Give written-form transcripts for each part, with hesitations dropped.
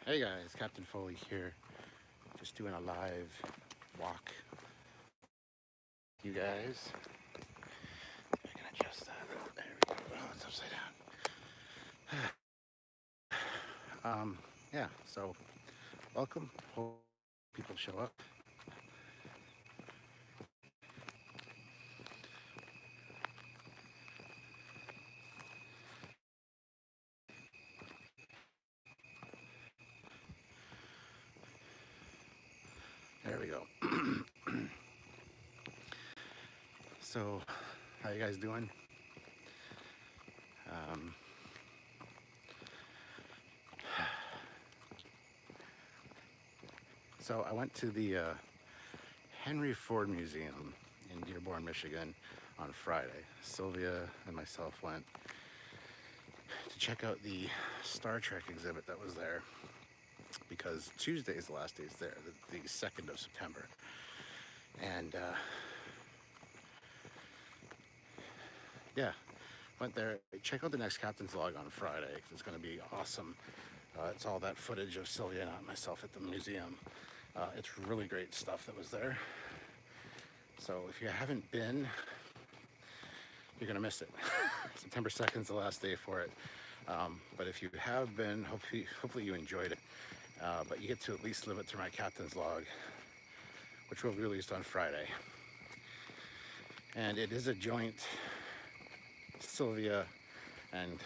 Hey guys, Captain Foley here. Just doing a live walk. You guys, I can adjust that. There we go. Oh, it's upside down. Yeah. So, welcome. Hope people show up. There we go. So, how you guys doing? Um, so I went to the Henry Ford Museum in Dearborn, Michigan, on Friday. Sylvia and myself went to check out the Star Trek exhibit that was there, because Tuesday is the last day it's there, the 2nd of September. And yeah, went there. Check out the next Captain's Log on Friday, because it's going to be awesome. It's all that footage of Sylvia and myself at the museum. It's really great stuff that was there. So if you haven't been, you're going to miss it. September 2nd is the last day for it. But if you have been, hopefully you enjoyed it. But you get to at least live it through my Captain's Log, which will be released on Friday. And it is a joint Sylvia and,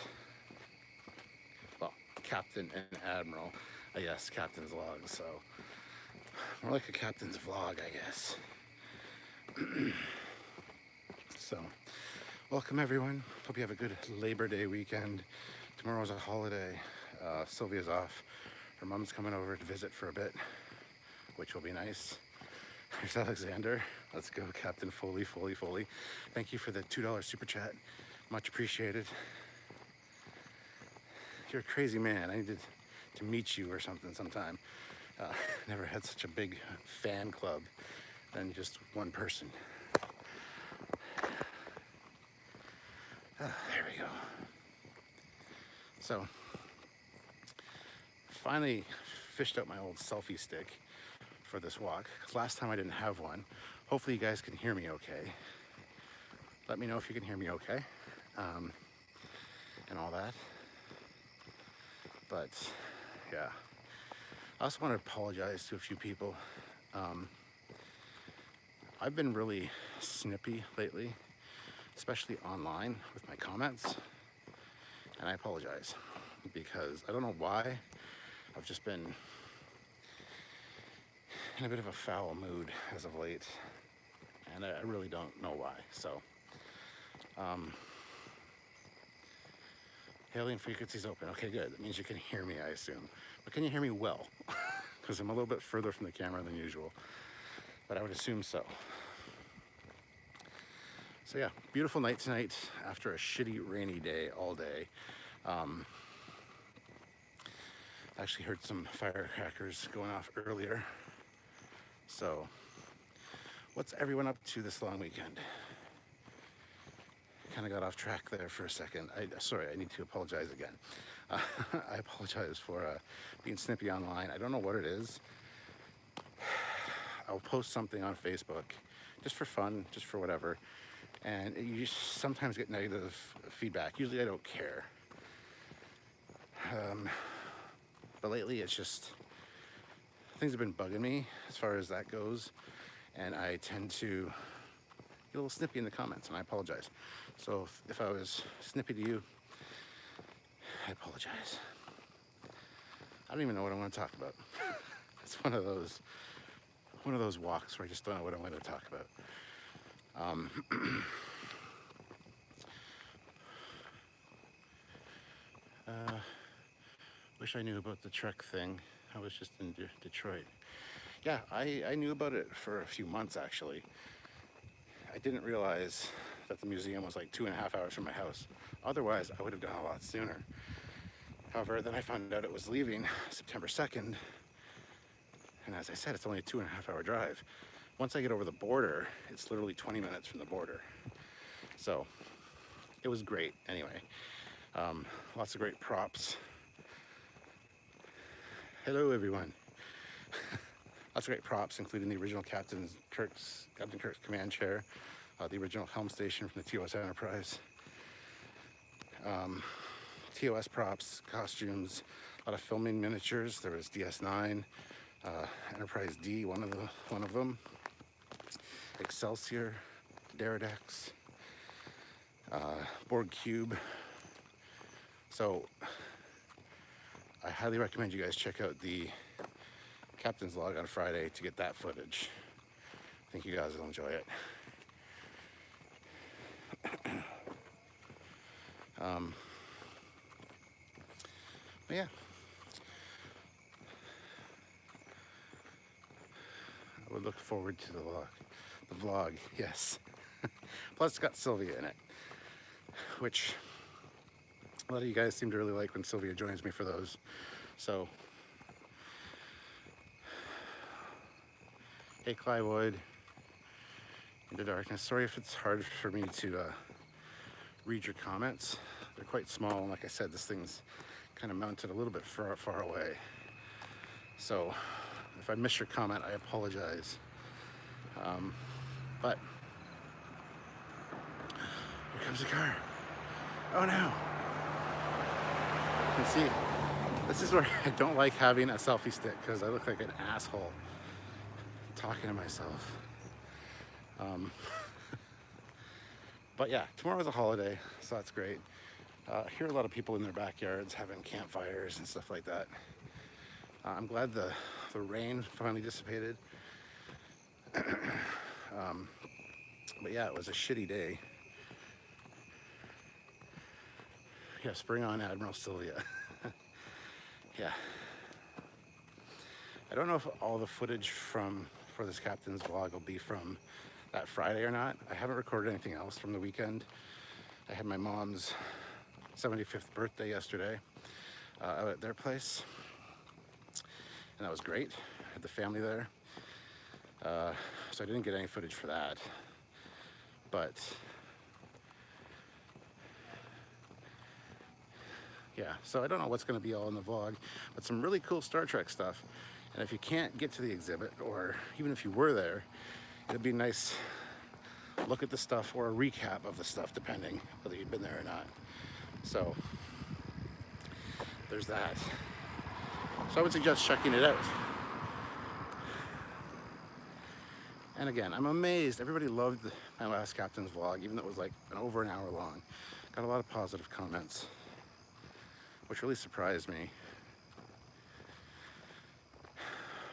well, Captain and Admiral, I guess, Captain's Log. So more like a Captain's Vlog, I guess. So welcome everyone. Hope you have a good Labor Day weekend. Tomorrow's a holiday. Sylvia's off. Her mom's coming over to visit for a bit, which will be nice. There's Alexander. Let's go, Captain Foley. Thank you for the $2 super chat. Much appreciated. You're a crazy man. I needed to meet you or something sometime. Never had such a big fan club than just one person. There we go. So, finally fished out my old selfie stick for this walk, because last time I didn't have one. Hopefully you guys can hear me okay. Let me know if you can hear me okay, and all that. But yeah, I also want to apologize to a few people. I've been really snippy lately, especially online with my comments, and I apologize, because I don't know why. I've just been in a bit of a foul mood as of late, and I really don't know why. So, alien frequency's open. Okay, good. That means you can hear me, I assume. But can you hear me well? Because I'm a little bit further from the camera than usual, but I would assume so. So yeah, beautiful night tonight after a shitty rainy day all day. Actually heard some firecrackers going off earlier. So, what's everyone up to this long weekend? Kind of got off track there for a second. Sorry, I need to apologize again. I apologize for being snippy online. I don't know what it is. I'll post something on Facebook just for fun, just for whatever, and you sometimes get negative feedback. Usually I don't care. But lately it's just, things have been bugging me as far as that goes, and I tend to get a little snippy in the comments, and I apologize. So if I was snippy to you, I apologize. I don't even know what I want to talk about. It's one of those walks where I just don't know what I want to talk about. Wish I knew about the Trek thing. I was just in Detroit. Yeah, I knew about it for a few months, actually. I didn't realize that the museum was like 2.5 hours from my house. Otherwise, I would have gone a lot sooner. However, then I found out it was leaving September 2nd. And as I said, it's only a 2.5 hour drive. Once I get over the border, it's literally 20 minutes from the border. So it was great anyway. Lots of great props. Hello, everyone. Lots of great props, including the original Captain Kirk's command chair, the original helm station from the TOS Enterprise, TOS props, costumes, a lot of filming miniatures. There was DS9, Enterprise D, one of them, Excelsior, Deridex, Borg Cube. So I highly recommend you guys check out the Captain's Log on Friday to get that footage. I think you guys will enjoy it. But yeah, I would look forward to the vlog, yes. Plus it's got Sylvia in it, which a lot of you guys seem to really like when Sylvia joins me for those. So, hey Clywood, Into Darkness. Sorry if it's hard for me to read your comments. They're quite small, and like I said, this thing's kind of mounted a little bit far away. So if I miss your comment, I apologize. But here comes a car. Oh no. You can see, this is where I don't like having a selfie stick, because I look like an asshole talking to myself. But yeah, tomorrow's a holiday, so that's great. I hear a lot of people in their backyards having campfires and stuff like that. I'm glad the rain finally dissipated. But yeah, it was a shitty day. Yeah, spring on Admiral Sylvia. Yeah. I don't know if all the footage for this Captain's Vlog will be from that Friday or not. I haven't recorded anything else from the weekend. I had my mom's 75th birthday yesterday out at their place, and that was great. I had the family there, so I didn't get any footage for that. But yeah, so I don't know what's going to be all in the vlog, but some really cool Star Trek stuff. And if you can't get to the exhibit, or even if you were there, it'd be nice look at the stuff or a recap of the stuff, depending whether you've been there or not. So there's that. So I would suggest checking it out. And again, I'm amazed. Everybody loved my last Captain's Vlog, even though it was like over an hour long. Got a lot of positive comments, which really surprised me.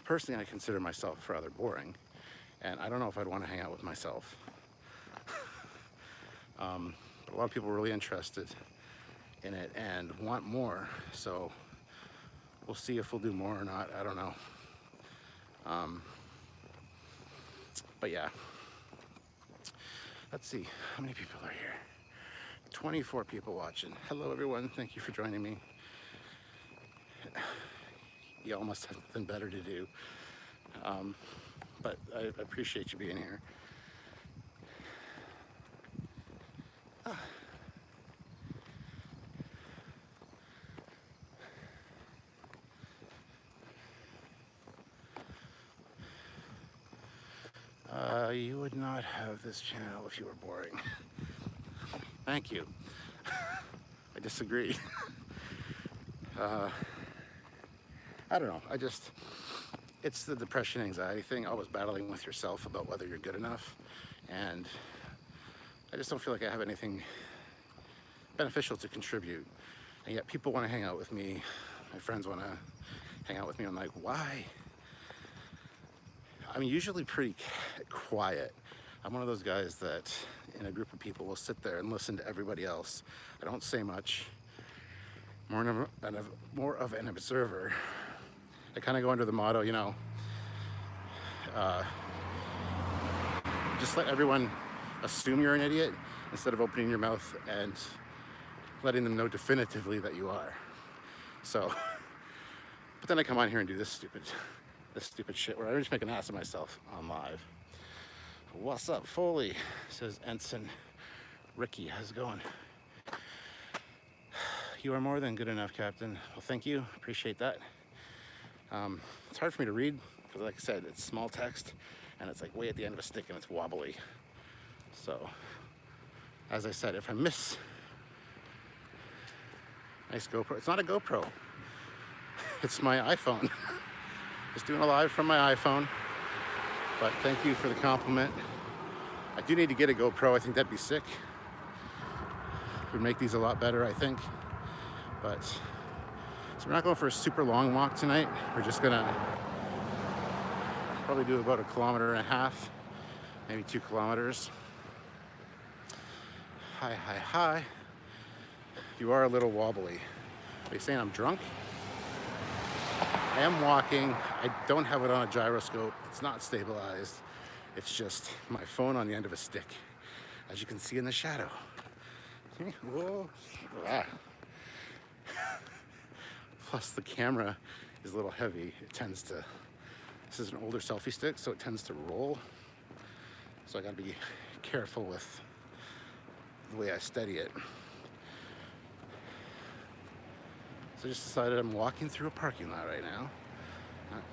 Personally, I consider myself rather boring, and I don't know if I'd want to hang out with myself. But a lot of people were really interested in it and want more, so we'll see if we'll do more or not. I don't know. But yeah, let's see how many people are here. 24 people watching. Hello everyone, thank you for joining me. You all must have nothing better to do, but I appreciate you being here. You would not have this channel if you were boring. Thank you. I disagree. I don't know. It's the depression, anxiety thing, always battling with yourself about whether you're good enough. And I just don't feel like I have anything beneficial to contribute. And yet people want to hang out with me. My friends want to hang out with me. I'm like, why? I'm usually pretty quiet. I'm one of those guys that in a group of people will sit there and listen to everybody else. I don't say much. More of an observer. I kind of go under the motto, you know, just let everyone assume you're an idiot instead of opening your mouth and letting them know definitively that you are. So, but then I come on here and do this stupid shit where I just make an ass of myself on live. What's up, Foley? Says Ensign Ricky. How's it going? You are more than good enough, Captain. Well, thank you. Appreciate that. It's hard for me to read because, like I said, it's small text and it's like way at the end of a stick and it's wobbly. So, as I said, if I miss, nice GoPro. It's not a GoPro. It's my iPhone. Just doing a live from my iPhone. But thank you for the compliment. I do need to get a GoPro. I think that'd be sick. Would make these a lot better, I think. But so we're not going for a super long walk tonight. We're just gonna probably do about 1.5 kilometers, maybe 2 kilometers. Hi, hi, hi. You are a little wobbly. Are you saying I'm drunk? I am walking. I don't have it on a gyroscope. It's not stabilized. It's just my phone on the end of a stick, as you can see in the shadow. Whoa. Ah. Plus the camera is a little heavy. It tends to, this is an older selfie stick, so it tends to roll. So I gotta be careful with the way I steady it. So I just decided I'm walking through a parking lot right now.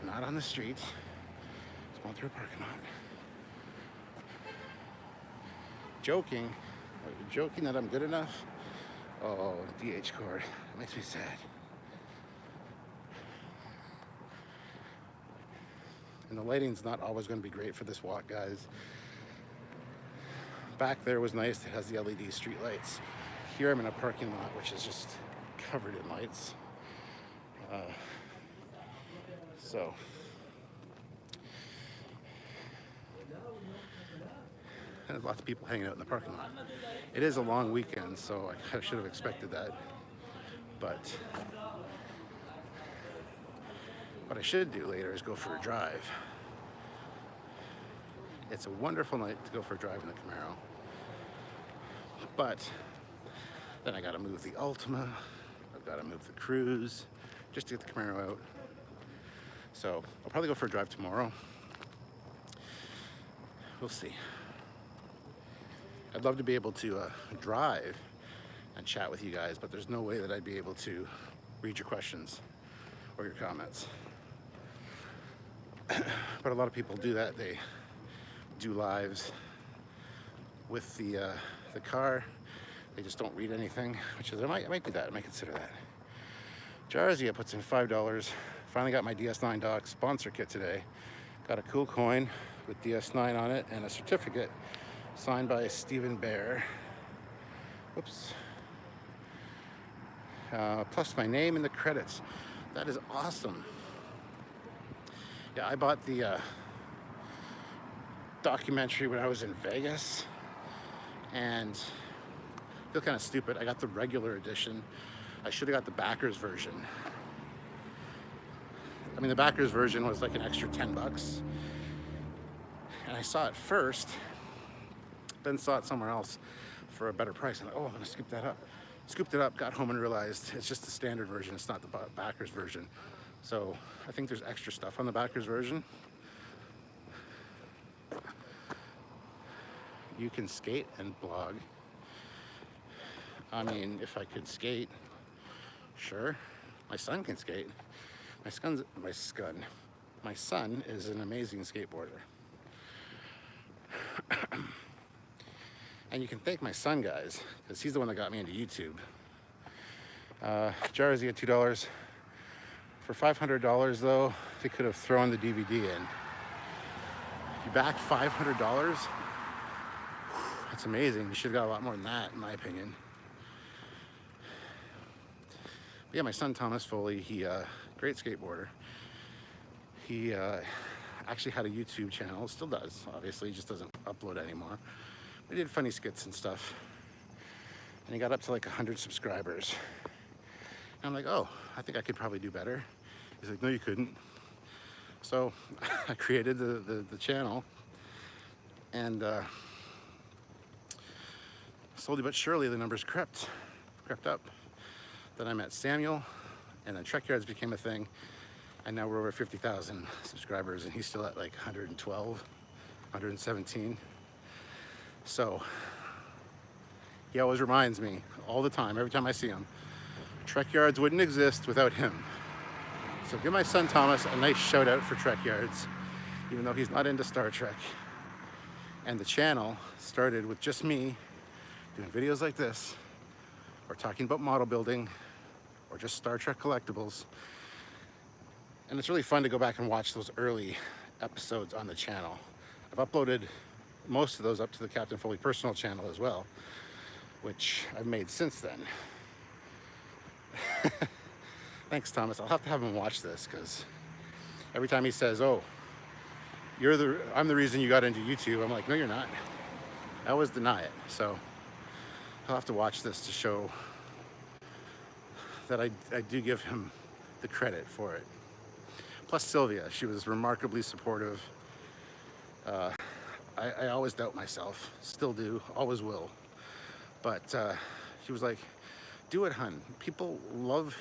Not on the street. Just going through a parking lot. Joking. Are you joking that I'm good enough? Oh, DH cord. It makes me sad. And the lighting's not always going to be great for this walk, guys. Back there was nice. It has the LED street lights. Here I'm in a parking lot, which is just covered in lights. So there's lots of people hanging out in the parking lot. It is a long weekend, so I should have expected that. But what I should do later is go for a drive. It's a wonderful night to go for a drive in the Camaro. But then I gotta move the Altima. I've gotta move the Cruise just to get the Camaro out. So I'll probably go for a drive tomorrow. We'll see. I'd love to be able to drive and chat with you guys, but there's no way that I'd be able to read your questions or your comments. But a lot of people do that. They do lives with the car. They just don't read anything, which is, I might do that. I might consider that. Jarzia puts in $5. Finally got my DS9 dock sponsor kit today. Got a cool coin with DS9 on it and a certificate signed by Stephen Bear. Whoops. Plus my name in the credits. That is awesome. Yeah, I bought the documentary when I was in Vegas, and I feel kind of stupid. I got the regular edition. I should have got the backers version. I mean, the backers version was like an extra $10. And I saw it first, then saw it somewhere else for a better price. I'm like, oh, I'm gonna scoop that up. Scooped it up, got home and realized it's just the standard version. It's not the backers version. So I think there's extra stuff on the backers version. You can skate and blog. I mean, if I could skate, sure. My son can skate. My son is an amazing skateboarder. And you can thank my son, guys, because he's the one that got me into YouTube. Jarzy at $2. For $500 though, they could have thrown the DVD in. If you back $500, that's amazing. You should have got a lot more than that, in my opinion. But yeah, my son Thomas Foley, he great skateboarder. He actually had a YouTube channel, still does, obviously, just doesn't upload anymore. We did funny skits and stuff. And he got up to like 100 subscribers. And I'm like, oh, I think I could probably do better. He's like, no, you couldn't. So I created the channel, and slowly but surely the numbers crept up. Then I met Samuel, and then Trekyards became a thing, and now we're over 50,000 subscribers, and he's still at like 112, 117. So he always reminds me all the time, every time I see him, Trekyards wouldn't exist without him. So give my son Thomas a nice shout out for Trekyards, even though he's not into Star Trek. And the channel started with just me doing videos like this, or talking about model building, or just Star Trek collectibles. And it's really fun to go back and watch those early episodes on the channel. I've uploaded most of those up to the Captain Foley personal channel as well, which I've made since then. Thanks, Thomas. I'll have to have him watch this, because every time he says, oh, I'm the reason you got into YouTube, I'm like, no, you're not. I always deny it. So I'll have to watch this to show that I do give him the credit for it. Plus Sylvia, she was remarkably supportive. I always doubt myself, still do, always will. But she was like, do it, hun. People love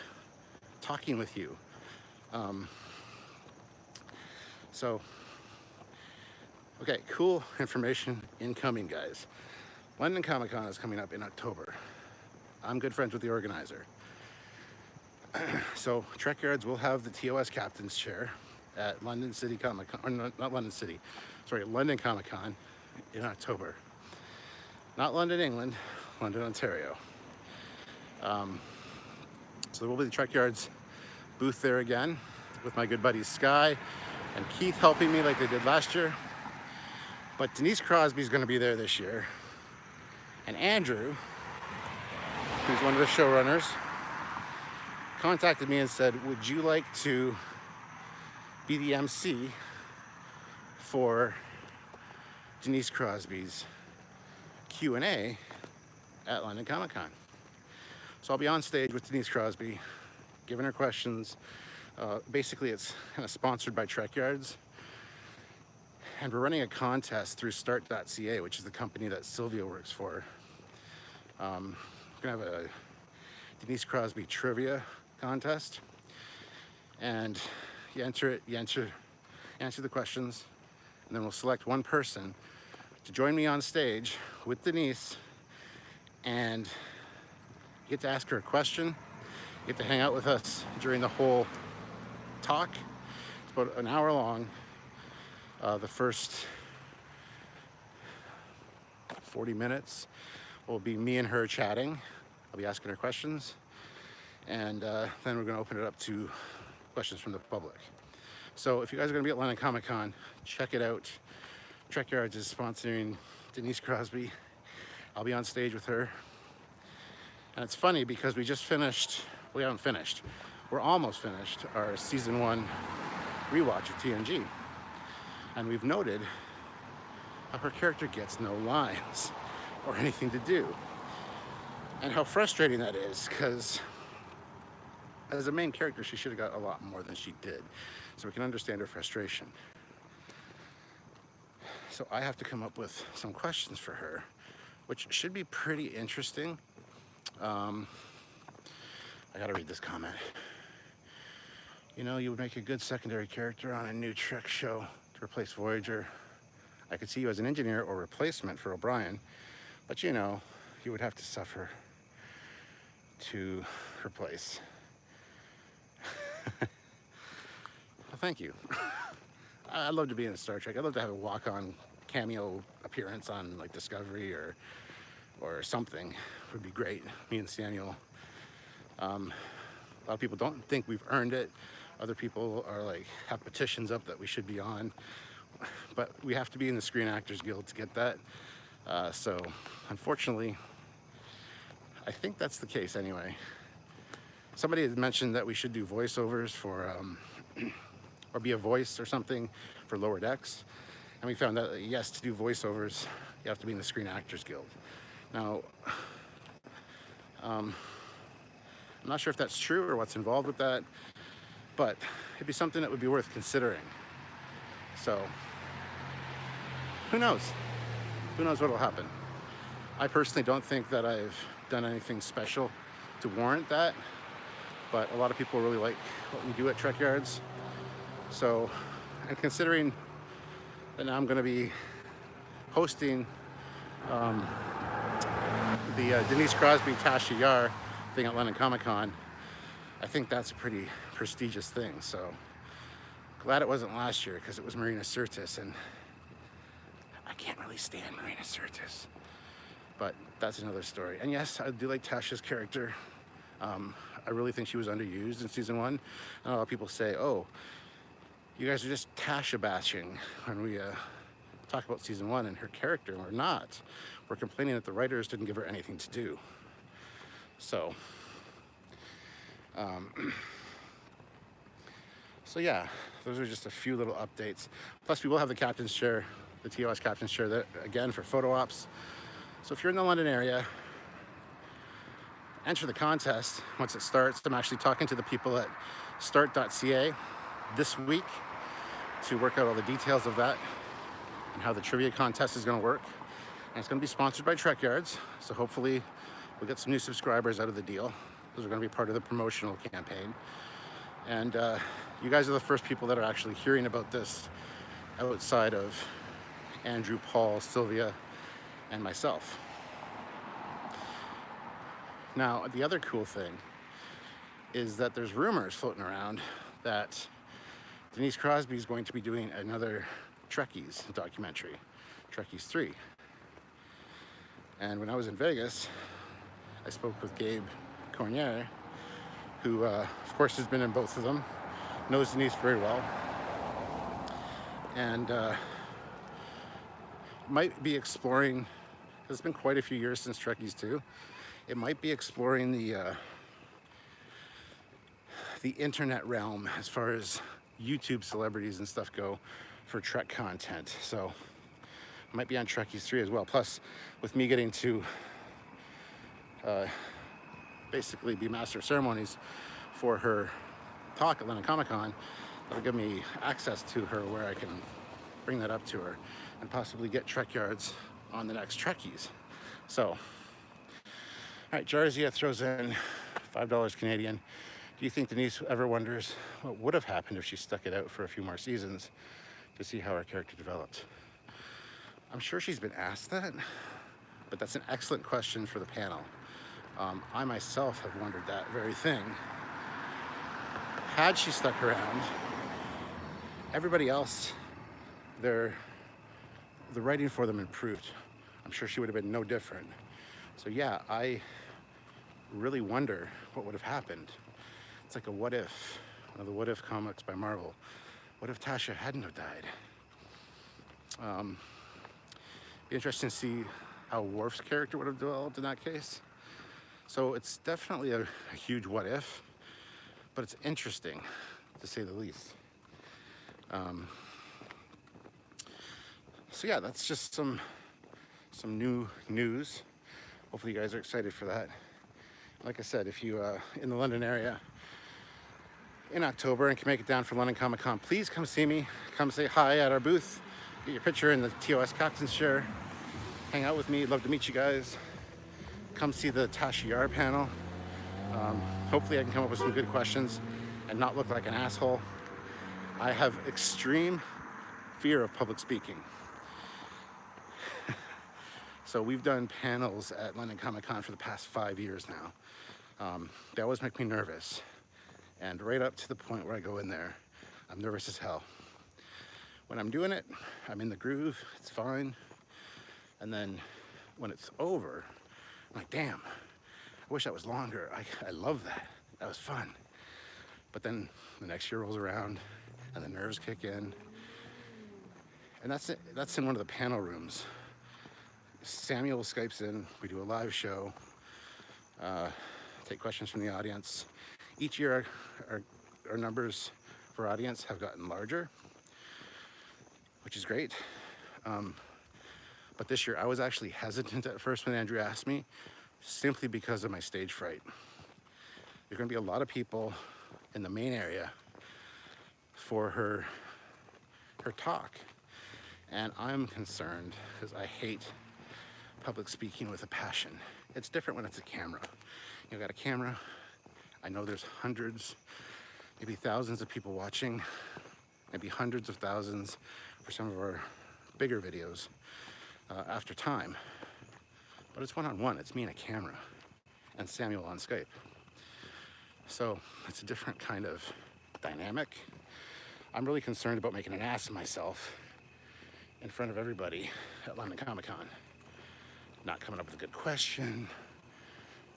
talking with you. So, okay, cool information incoming, guys. London Comic Con is coming up in October. I'm good friends with the organizer. So Trekyards will have the TOS Captain's Chair at London City Comic Con, or not London City, sorry, London Comic Con in October. Not London, England, London, Ontario. So there will be the Trekyards booth there again with my good buddies Sky and Keith helping me like they did last year. But Denise Crosby is going to be there this year. And Andrew, who's one of the showrunners, contacted me and said, would you like to be the MC for Denise Crosby's Q&A at London Comic Con? So I'll be on stage with Denise Crosby, giving her questions. Basically, it's kind of sponsored by Trekyards. And we're running a contest through start.ca, which is the company that Sylvia works for. We're gonna have a Denise Crosby trivia contest. And you enter it, you answer the questions, and then we'll select one person to join me on stage with Denise, and you get to ask her a question. You get to hang out with us during the whole talk. It's about an hour long. The first 40 minutes will be me and her chatting. I'll be asking her questions, and then we're going to open it up to questions from the public. So if you guys are going to be at London Comic Con, check it out. Trekyards is sponsoring Denise Crosby. I'll be on stage with her. And it's funny because we haven't finished. We're almost finished our season 1 rewatch of TNG. And we've noted how her character gets no lines or anything to do. And how frustrating that is, because as a main character, she should have got a lot more than she did. So we can understand her frustration. So I have to come up with some questions for her, which should be pretty interesting. I gotta read this comment. You know, you would make a good secondary character on a new Trek show to replace Voyager. I could see you as an engineer or replacement for O'Brien, but you know, you would have to suffer to replace. Well, thank you. I'd love to be in Star Trek. I'd love to have a walk-on cameo appearance on like Discovery or something. Would be great. Me and Samuel. A lot of people don't think we've earned it. Other people are like have petitions up that we should be on, but we have to be in the Screen Actors Guild to get that. So unfortunately, I think that's the case anyway. Somebody had mentioned that we should do voiceovers for, or be a voice or something for Lower Decks. And we found out that yes, to do voiceovers, you have to be in the Screen Actors Guild. Now, I'm not sure if that's true or what's involved with that, but it'd be something that would be worth considering. So, who knows? Who knows what'll happen? I personally don't think that I've done anything special to warrant that, but a lot of people really like what we do at Trekyards. So, and considering that now I'm going to be hosting the Denise Crosby Tasha Yar thing at London Comic Con, I think that's a pretty prestigious thing. So glad it wasn't last year because it was Marina Sirtis, and I can't really stand Marina Sirtis. But that's another story. And yes, I do like Tasha's character. I really think she was underused in season 1. And a lot of people say, oh, you guys are just Tasha bashing when we talk about season 1 and her character. We're not. We're complaining that the writers didn't give her anything to do. So, so yeah, those are just a few little updates. Plus, we will have the captain's chair, the TOS captain's chair, that, again, for photo ops. So if you're in the London area, enter the contest once it starts. I'm actually talking to the people at start.ca this week to work out all the details of that and how the trivia contest is going to work. And it's going to be sponsored by Trekyards, so hopefully we'll get some new subscribers out of the deal. Those are going to be part of the promotional campaign. And you guys are the first people that are actually hearing about this outside of Andrew, Paul, Sylvia, and myself. Now, the other cool thing is that there's rumors floating around that Denise Crosby is going to be doing another Trekkies documentary, Trekkies 3. And when I was in Vegas, I spoke with Gabe Cornier, who, of course, has been in both of them, knows Denise very well, and might be exploring, it's been quite a few years since Trekkies 2, it might be exploring the internet realm as far as YouTube celebrities and stuff go for Trek content. So it might be on Trekkies 3 as well. Plus, with me getting to basically be master of ceremonies for her talk at London Comic Con, that'll give me access to her where I can bring that up to her and possibly get Trekyards on the next Trekkies. So, all right, Jarzia throws in $5 Canadian. Do you think Denise ever wonders what would have happened if she stuck it out for a few more seasons to see how her character developed? I'm sure she's been asked that, but that's an excellent question for the panel. I myself have wondered that very thing. Had she stuck around, everybody else, the writing for them improved. I'm sure she would have been no different. So yeah, I really wonder what would have happened. It's like a what if, one of the what if comics by Marvel. What if Tasha hadn't have died? Be interesting to see how Worf's character would have developed in that case. So it's definitely a huge what if, but it's interesting to say the least. So yeah, that's just some new news. Hopefully you guys are excited for that. Like I said, if you in the London area in October and can make it down for London Comic Con, please come see me. Come say hi at our booth. Get your picture in the TOS captain's chair. Hang out with me. Love to meet you guys. Come see the Tasha Yar panel. Hopefully I can come up with some good questions and not look like an asshole. I have extreme fear of public speaking. So we've done panels at London Comic Con for the past 5 years now. They always make me nervous. And right up to the point where I go in there, I'm nervous as hell. When I'm doing it, I'm in the groove, it's fine. And then when it's over, I'm like, damn, I wish that was longer. I love that. That was fun. But then the next year rolls around and the nerves kick in. And that's in one of the panel rooms. Samuel Skypes in, we do a live show, take questions from the audience. Each year our numbers for audience have gotten larger, which is great. But this year I was actually hesitant at first when Andrew asked me, simply because of my stage fright. There's gonna be a lot of people in the main area for her talk. And I'm concerned because I hate public speaking with a passion. It's different when it's a camera. You've got a camera. I know there's hundreds, maybe thousands of people watching, maybe hundreds of thousands for some of our bigger videos after time. But it's one-on-one. It's me and a camera and Samuel on Skype. So it's a different kind of dynamic. I'm really concerned about making an ass of myself in front of everybody at London Comic Con. Not coming up with a good question,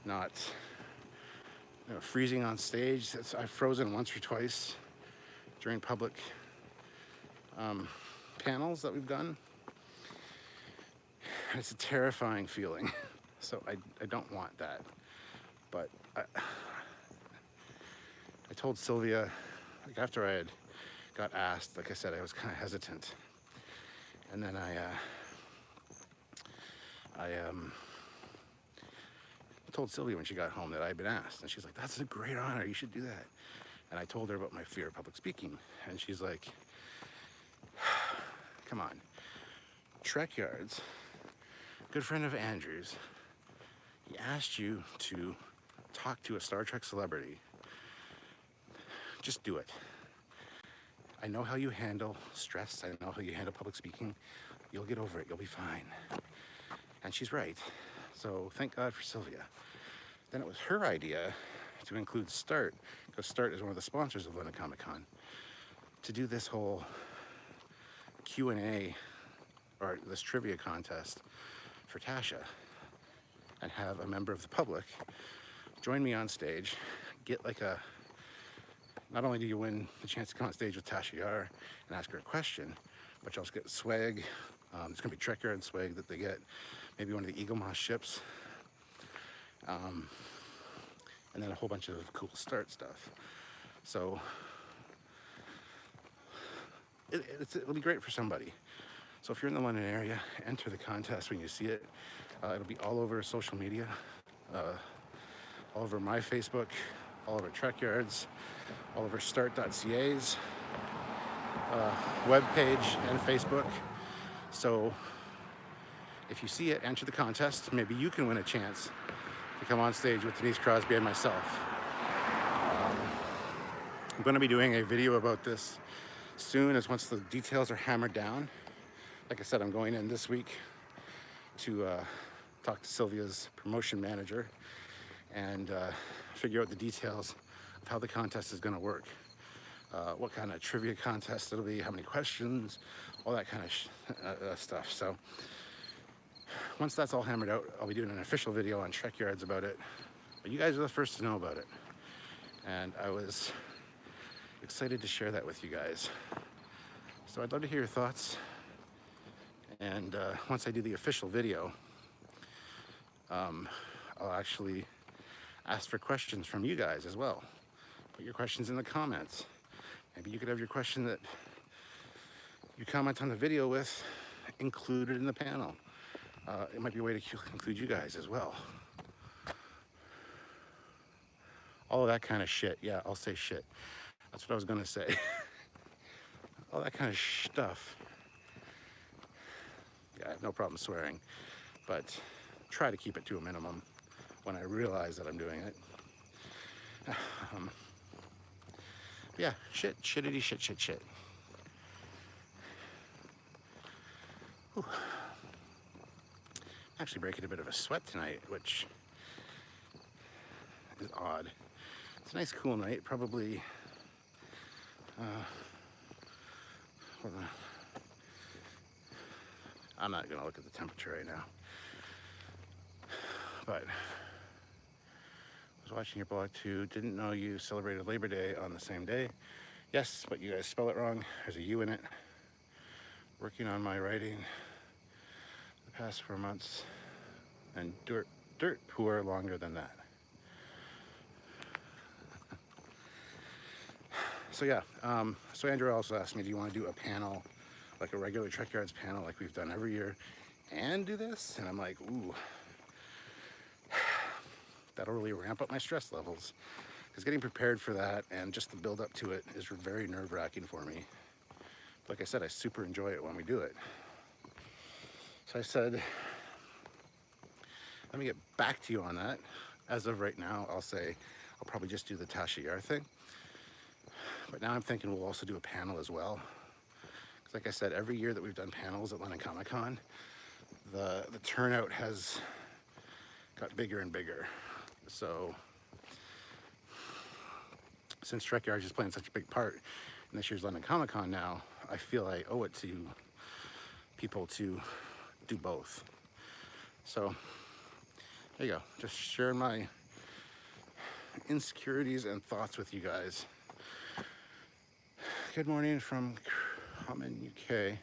not freezing on stage. I've frozen once or twice during public panels that we've done. It's a terrifying feeling. So I don't want that. But I told Sylvia, like after I had got asked, like I said, I was kind of hesitant. And then I told Sylvia when she got home that I had been asked. And she's like, that's a great honor, you should do that. And I told her about my fear of public speaking. And she's like, come on, Trekyards, good friend of Andrew's, he asked you to talk to a Star Trek celebrity. Just do it. I know how you handle stress. I know how you handle public speaking. You'll get over it. You'll be fine. And she's right. So thank God for Sylvia. Then it was her idea to include START, because START is one of the sponsors of London Comic Con, to do this whole Q&A or this trivia contest for Tasha, and have a member of the public join me on stage, get like a, not only do you win the chance to come on stage with Tasha Yar and ask her a question, but you also get swag. There's gonna be Trekyards swag that they get, maybe one of the Eagle Moss ships, and then a whole bunch of cool START stuff. So it'll be great for somebody. So if you're in the London area, enter the contest when you see it. It'll be all over social media, all over my Facebook, all over Trekyards, all over start.ca's webpage and Facebook. So if you see it, enter the contest. Maybe you can win a chance to come on stage with Denise Crosby and myself. I'm going to be doing a video about this soon, as once the details are hammered down. Like I said, I'm going in this week to talk to Sylvia's promotion manager and figure out the details of how the contest is going to work. What kind of trivia contest it'll be, how many questions, all that kind of stuff. So once that's all hammered out, I'll be doing an official video on Trekyards about it. But you guys are the first to know about it. And I was excited to share that with you guys. So I'd love to hear your thoughts. And once I do the official video, I'll actually ask for questions from you guys as well. Put your questions in the comments. Maybe you could have your question that you comment on the video with included in the panel. It might be a way to include you guys as well. All of that kind of shit. Yeah, I'll say shit. That's what I was gonna say. All that kind of stuff. Yeah, I have no problem swearing, but try to keep it to a minimum when I realize that I'm doing it. Yeah, shittity shit. Whew. I'm actually breaking a bit of a sweat tonight, which is odd. It's a nice cool night, probably, hold on. I'm not gonna look at the temperature right now, but I was watching your blog too. Didn't know you celebrated Labor Day on the same day. Yes, but you guys spell it wrong. There's a U in it. Working on my writing the past 4 months, and dirt poor longer than that. So yeah, so Andrew also asked me, do you want to do a panel, like a regular Trekyards panel like we've done every year, and do this? And I'm like, ooh, that'll really ramp up my stress levels, because getting prepared for that and just the build up to it is very nerve-wracking for me. Like I said, I super enjoy it when we do it. So I said, let me get back to you on that. As of right now, I'll say I'll probably just do the Tasha Yar thing. But now I'm thinking we'll also do a panel as well. Because like I said, every year that we've done panels at London Comic Con, the turnout has got bigger and bigger. So since Trekyards is playing such a big part in this year's London Comic Con now, I feel I owe it to people to do both. So there you go, just sharing my insecurities and thoughts with you guys. Good morning from Common, UK.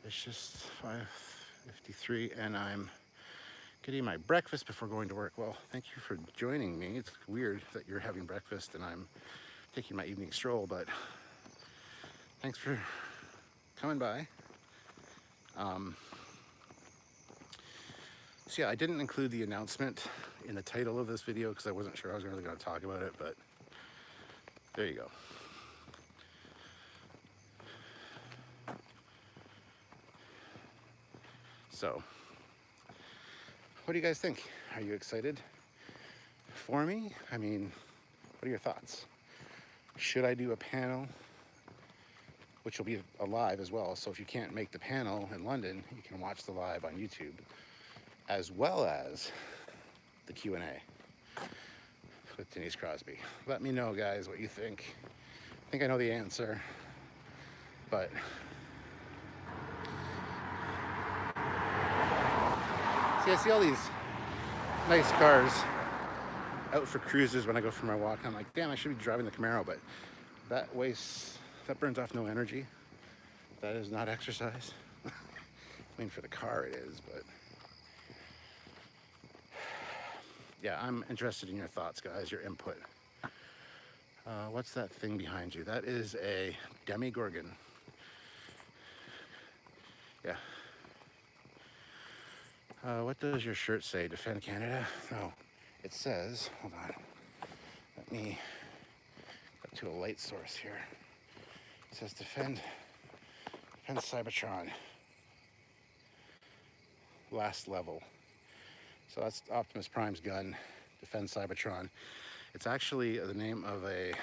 It's just 5:53 and I'm getting my breakfast before going to work. Well, thank you for joining me. It's weird that you're having breakfast and I'm taking my evening stroll, but thanks for coming by. So yeah, I didn't include the announcement in the title of this video because I wasn't sure I was really going to talk about it, but there you go. So, what do you guys think? Are you excited for me? I mean, what are your thoughts? Should I do a panel, which will be a live as well, so if you can't make the panel in London, you can watch the live on YouTube, as well as the Q&A with Denise Crosby. Let me know, guys, what you think. I think I know the answer, but see, I see all these nice cars out for cruises when I go for my walk. I'm like, damn, I should be driving the Camaro, but that burns off no energy. That is not exercise. I mean, for the car it is, but yeah, I'm interested in your thoughts, guys, your input. What's that thing behind you? That is a Demogorgon. Yeah. What does your shirt say? Defend Canada? No, it says, hold on, let me go to a light source here. It says defend Cybertron. Last level. So that's Optimus Prime's gun, Defend Cybertron. It's actually the name of a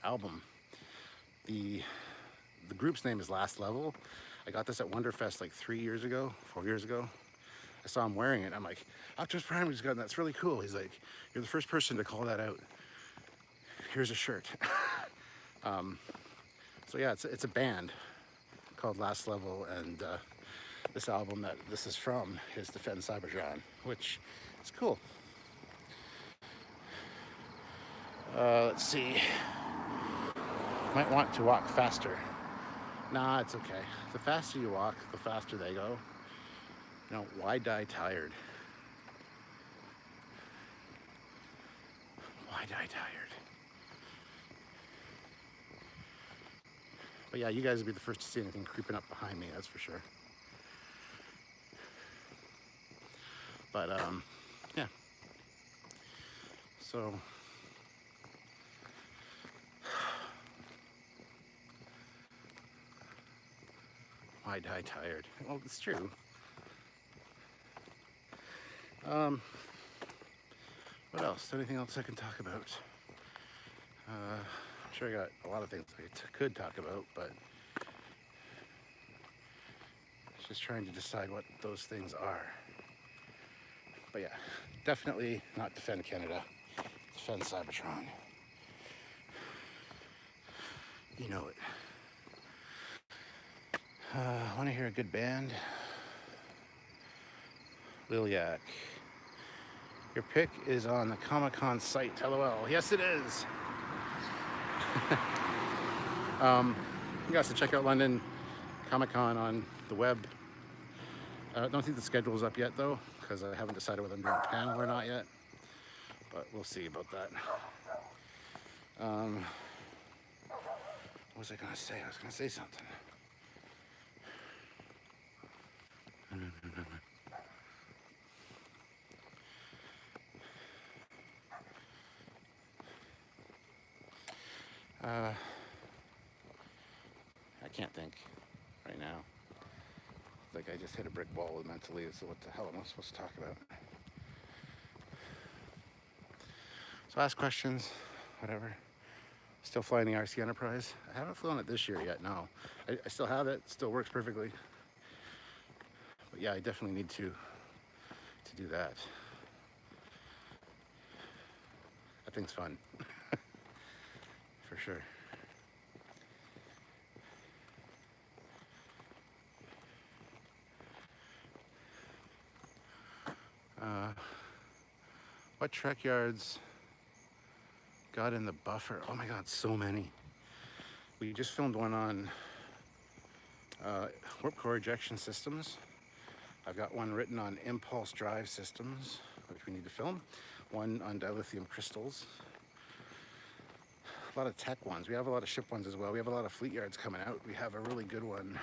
album. The group's name is Last Level. I got this at Wonderfest like 4 years ago. I saw him wearing it. I'm like, Optimus Prime's gun, that's really cool. He's like, you're the first person to call that out. Here's a shirt. So yeah, it's a band called Last Level, and this album that this is from is Defend Cybertron, which is cool. Let's see. Might want to walk faster. Nah, it's okay. The faster you walk, the faster they go. You know, why die tired? Why die tired? But yeah, you guys will be the first to see anything creeping up behind me, that's for sure. But yeah. So why die tired? Well, it's true. What else? Anything else I can talk about? I'm sure I got a lot of things I could talk about, but just trying to decide what those things are. But yeah, definitely not Defend Canada, Defend Cybertron. You know it. Want to hear a good band? Liliac. Your pick is on the Comic-Con site, LOL. Yes, it is. You guys can check out London Comic-Con on the web. I don't think the schedule is up yet, though, because I haven't decided whether I'm doing a panel or not yet. But we'll see about that. What was I going to say? I was going to say something. I can't think right now. It's like I just hit a brick wall mentally, so what the hell am I supposed to talk about? So ask questions, whatever. Still flying the RC Enterprise. I haven't flown it this year yet, no. I still have it, still works perfectly. But yeah, I definitely need to do that. That thing's fun. sure. What Trekyards got in the buffer? Oh my God, so many. We just filmed one on warp core ejection systems. I've got one written on impulse drive systems, which we need to film. One on dilithium crystals. A lot of tech ones. We have a lot of ship ones as well. We have a lot of fleet yards coming out. We have a really good one,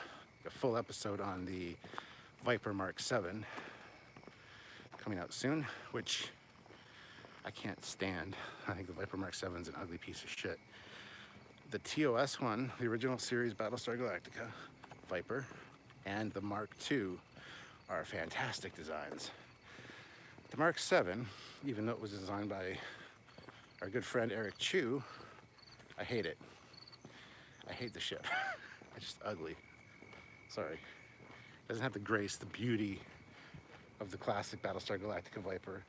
a full episode on the Viper Mark 7 coming out soon, which I can't stand. I think the Viper Mark 7 is an ugly piece of shit. The TOS one, the original series Battlestar Galactica, Viper, and the Mark II are fantastic designs. The Mark 7, even though it was designed by our good friend Eric Chu, I hate it. I hate the ship. It's just ugly. Sorry. It doesn't have the grace, the beauty of the classic Battlestar Galactica Viper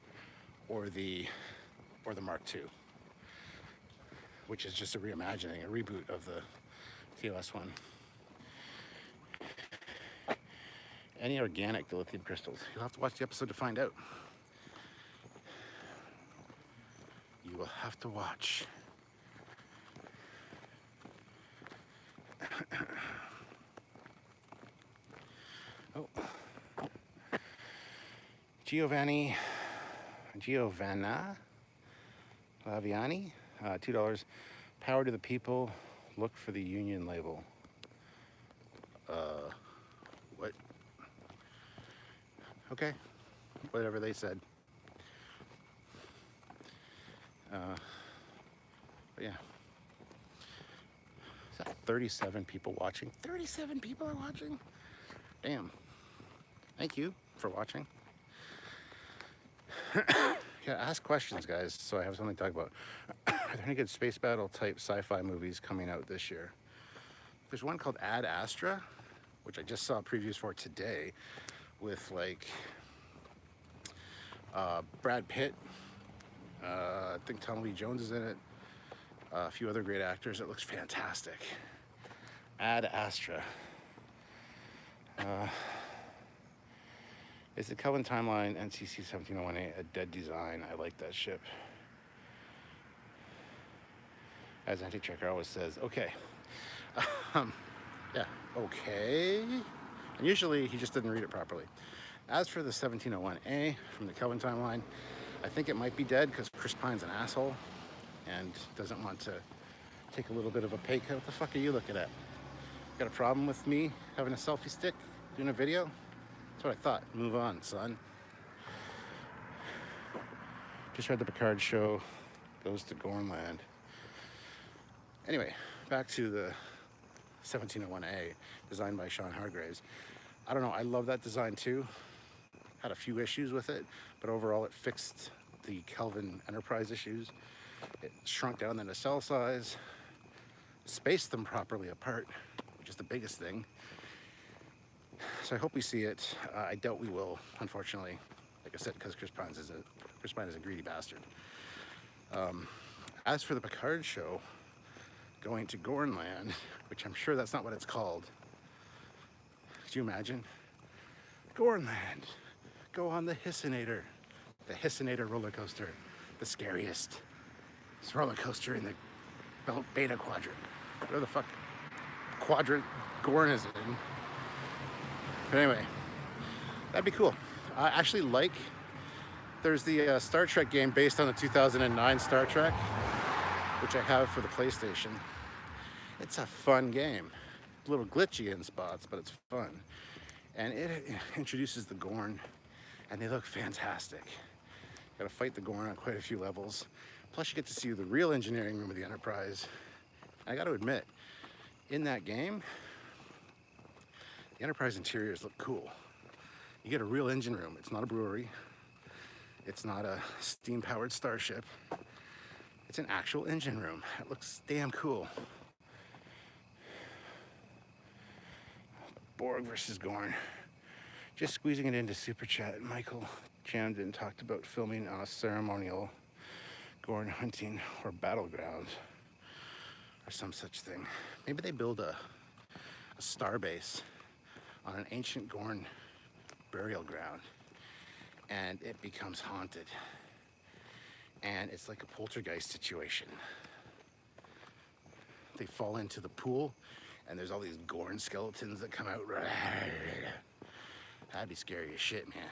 or the Mark II, which is just a reimagining, a reboot of the TOS one. Any organic dilithium crystals? You'll have to watch the episode to find out. You will have to watch. Oh. Giovanna Laviani, $2. Power to the people. Look for the union label. What? Okay, whatever they said. But yeah. Is that 37 people watching? 37 people are watching? Damn. Thank you for watching. Yeah, ask questions, guys, so I have something to talk about. Are there any good space battle type sci-fi movies coming out this year? There's one called Ad Astra, which I just saw previews for today, with like Brad Pitt. I think Tom Lee Jones is in it. A few other great actors. It looks fantastic. Ad Astra. Is the Kelvin Timeline NCC 17018 a dead design? I like that ship. As Anti-Checker always says, okay. Yeah, okay. And usually he just didn't read it properly. As for the 1701A from the Kelvin Timeline, I think it might be dead because Chris Pine's an asshole and doesn't want to take a little bit of a pay cut. What the fuck are you looking at? Got a problem with me having a selfie stick doing a video? That's what I thought. Move on, son. Just read the Picard show goes to Gornland. Anyway, back to the 1701A, designed by Sean Hargraves. I don't know, I love that design too. Had a few issues with it, but overall it fixed the Kelvin Enterprise issues. It shrunk down the nacelle size, spaced them properly apart, which is the biggest thing. So I hope we see it. I doubt we will, unfortunately. Like I said, because Chris Pine is a greedy bastard. As for the Picard show, going to Gornland, which I'm sure that's not what it's called. Could you imagine? Gornland, go on the Hissinator. The Hissinator roller coaster, the scariest. It's a roller coaster in the Beta Quadrant. Whatever the fuck quadrant Gorn is in. But anyway, that'd be cool. I actually like, there's the Star Trek game based on the 2009 Star Trek, which I have for the PlayStation. It's a fun game. A little glitchy in spots, but it's fun. And it introduces the Gorn, and they look fantastic. You gotta fight the Gorn on quite a few levels. Plus you get to see the real engineering room of the Enterprise. I gotta admit, in that game, the Enterprise interiors look cool. You get a real engine room. It's not a brewery. It's not a steam-powered starship. It's an actual engine room. It looks damn cool. Borg versus Gorn. Just squeezing it into Super Chat. Michael Jamden talked about filming on a ceremonial Gorn hunting or battleground. or some such thing. Maybe they build a star base on an ancient Gorn burial ground, and it becomes haunted. And it's like a poltergeist situation. They fall into the pool, and there's all these Gorn skeletons that come out. That'd be scary as shit, man.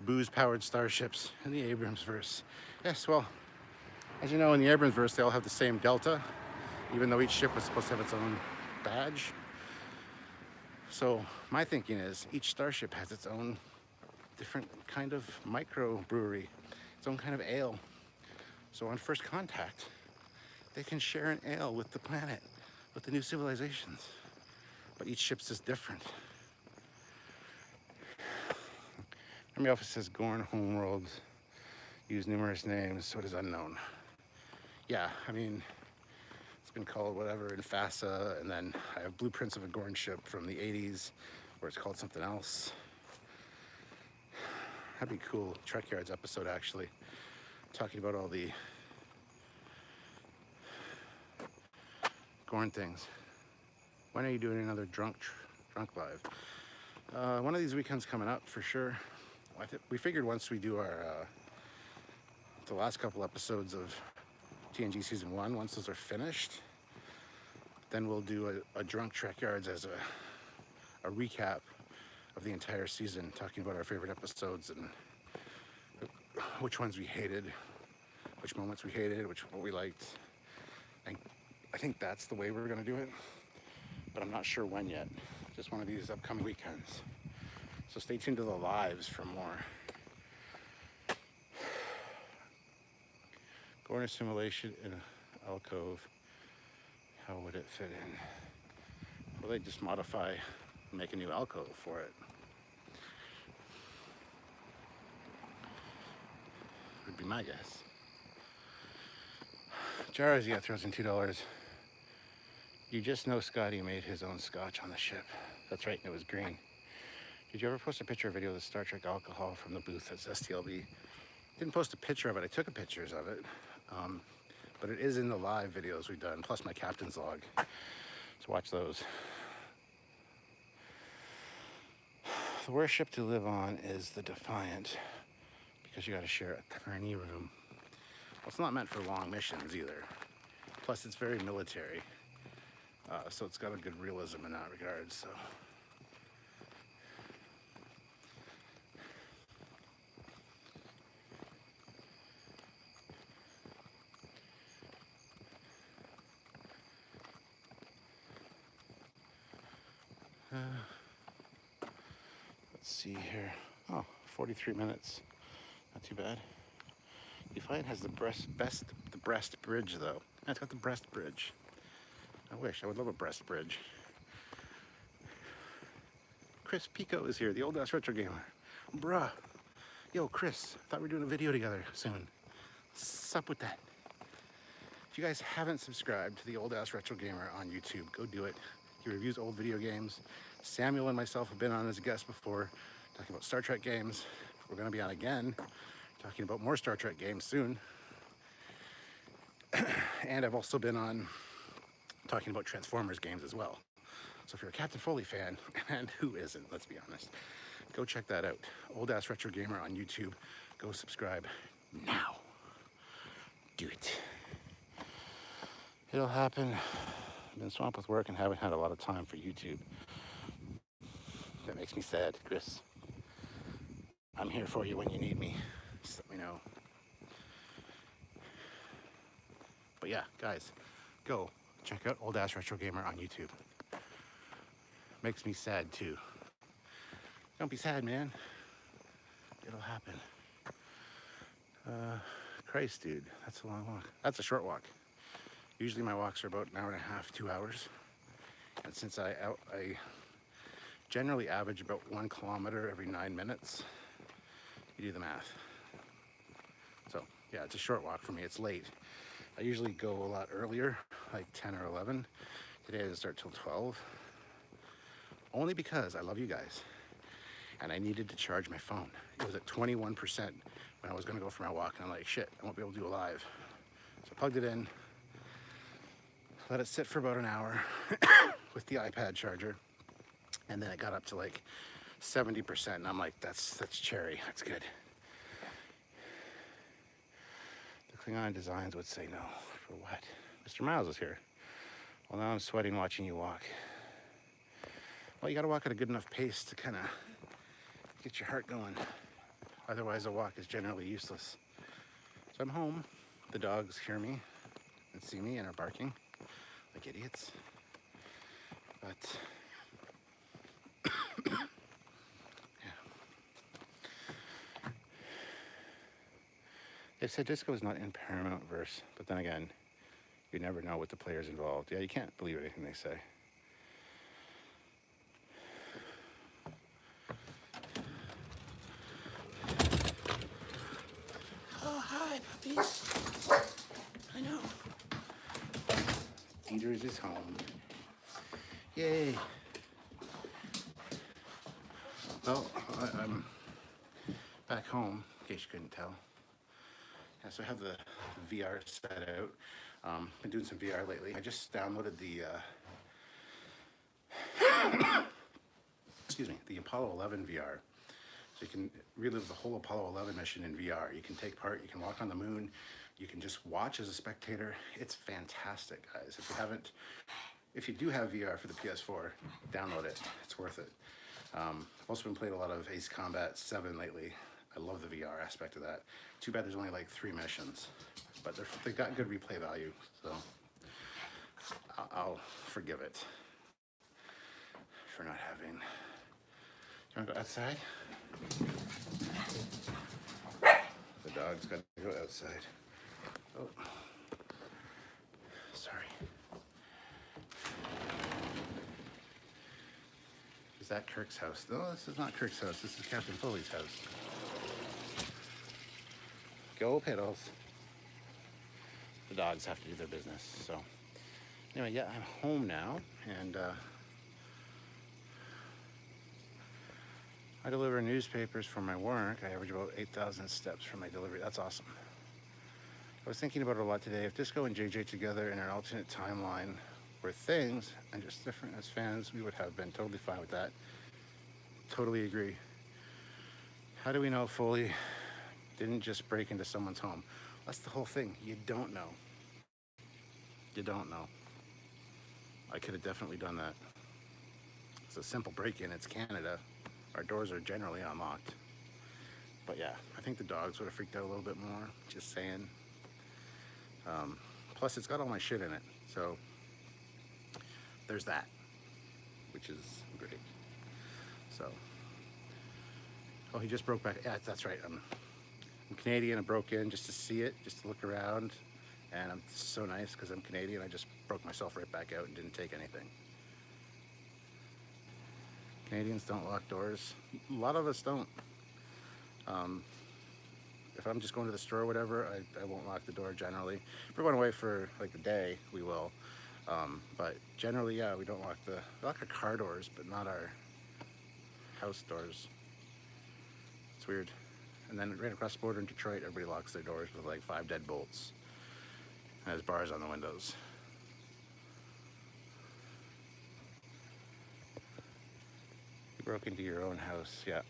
Booze-powered starships in the Abrams-verse. Yes, well, as you know, in the Abrams-verse, they all have the same delta, even though each ship was supposed to have its own badge. So my thinking is each starship has its own different kind of microbrewery, its own kind of ale. So on first contact, they can share an ale with the planet, with the new civilizations. But each ship's is different. Army office says Gorn homeworlds use numerous names, so it is unknown. Yeah, I mean, it's been called whatever in FASA, and then I have blueprints of a Gorn ship from the 80s where it's called something else. That'd be cool. Trekyards episode, actually, talking about all the Gorn things. When are you doing another drunk live? One of these weekends coming up for sure. We figured once we do our the last couple episodes of TNG season 1, once those are finished, then we'll do a drunk Trekyards as a recap of the entire season, talking about our favorite episodes and which ones we hated, which moments we hated, what we liked. And I think that's the way we're gonna do it, but I'm not sure when yet. Just one of these upcoming weekends. So stay tuned to the lives for more. Gorn assimilation in an alcove. How would it fit in? Well, they just modify, make a new alcove for it. Would be my guess. Jara's, yeah, throws in $2. You just know Scotty made his own scotch on the ship. That's right, and it was green. Did you ever post a picture or video of the Star Trek alcohol from the booth at STLB? Didn't post a picture of it. I took pictures of it. But it is in the live videos we've done, plus my captain's log. So watch those. The worst ship to live on is the Defiant, because you got to share a tiny room. Well, it's not meant for long missions either. Plus, it's very military. So it's got a good realism in that regard, so. Let's see here. Oh, 43 minutes. Not too bad. Defiant has the breast bridge though. It's got the breast bridge. I would love a breast bridge. Chris Pico is here, the old ass retro gamer. Bruh. Yo, Chris, I thought we were doing a video together soon. What's up with that? If you guys haven't subscribed to the old ass retro gamer on YouTube, go do it. He reviews old video games. Samuel and myself have been on as a guest before, talking about Star Trek games. We're going to be on again, talking about more Star Trek games soon. And I've also been on talking about Transformers games as well. So if you're a Captain Foley fan, and who isn't, let's be honest, go check that out. Old Ass Retro Gamer on YouTube. Go subscribe now. Do it. It'll happen. I've been swamped with work and haven't had a lot of time for YouTube. That makes me sad, Chris. I'm here for you when you need me. Just let me know. But yeah, guys, go check out Old Ass Retro Gamer on YouTube. Makes me sad too. Don't be sad, man. It'll happen. Christ, dude, that's a long walk. That's a short walk. Usually my walks are about an hour and a half, 2 hours. And since I generally average about 1 kilometer every 9 minutes, you do the math. So yeah, it's a short walk for me. It's late. I usually go a lot earlier, like 10 or 11. Today I didn't start till 12. Only because I love you guys. And I needed to charge my phone. It was at 21% when I was gonna go for my walk, and I'm like, shit, I won't be able to do a live. So I plugged it in, let it sit for about an hour with the iPad charger, and then it got up to like 70%, and I'm like, that's cherry, that's good. The Klingon Designs would say no. For what? Mr. Miles is here. Well, now I'm sweating watching you walk. Well, you gotta walk at a good enough pace to kind of get your heart going. Otherwise, a walk is generally useless. So I'm home. The dogs hear me and see me and are barking like idiots. But yeah. They said disco is not in Paramount verse, but then again, you never know with the players involved. Yeah, you can't believe anything they say. Oh, hi, puppies. I know. Peters is home. Yay. Well, I'm back home, in case you couldn't tell. Yeah, so I have the VR set out. Been doing some VR lately. I just downloaded the excuse me, the Apollo 11 VR. So you can relive the whole Apollo 11 mission in VR. You can take part, you can walk on the moon, you can just watch as a spectator. It's fantastic, guys. If you do have VR for the PS4, download it. It's worth it. I've also been playing a lot of Ace Combat 7 lately. I love the VR aspect of that. Too bad there's only like 3 missions, but they've got good replay value, so I'll forgive it for not having. You wanna go outside? The dog's got to go outside. Oh, sorry. Is that Kirk's house? No, this is not Kirk's house. This is Captain Foley's house. Go Piddles. The dogs have to do their business. So anyway, yeah, I'm home now, and I deliver newspapers for my work. I average about 8,000 steps for my delivery. That's awesome. I was thinking about it a lot today. If Disco and JJ together in an alternate timeline were things and just different as fans, we would have been totally fine with that. Totally agree. How do we know Foley didn't just break into someone's home? That's the whole thing. You don't know. You don't know. I could have definitely done that. It's a simple break-in. It's Canada. Our doors are generally unlocked. But yeah, I think the dogs would have freaked out a little bit more, just saying. Plus, it's got all my shit in it, so there's that, which is great. So, oh, he just broke back. Yeah, that's right. I'm Canadian. I broke in just to see it, just to look around, and I'm so nice because I'm Canadian. I just broke myself right back out and didn't take anything. Canadians don't lock doors. A lot of us don't. If I'm just going to the store or whatever, I won't lock the door generally. If we're going away for like a day, we will. But generally, yeah, we don't we lock our car doors, but not our house doors. It's weird. And then right across the border in Detroit, everybody locks their doors with like 5 deadbolts. And has bars on the windows. You broke into your own house, yeah.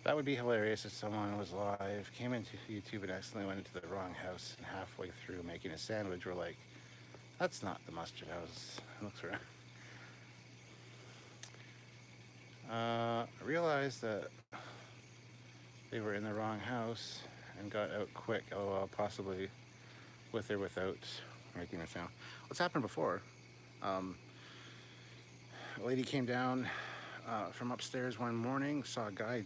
That would be hilarious if someone was live, came into YouTube and accidentally went into the wrong house, and halfway through making a sandwich we're like, that's not the mustard house. It looks around. I realized that they were in the wrong house and got out quick, possibly with or without making a sound. What's happened before? A lady came down from upstairs one morning, saw a guy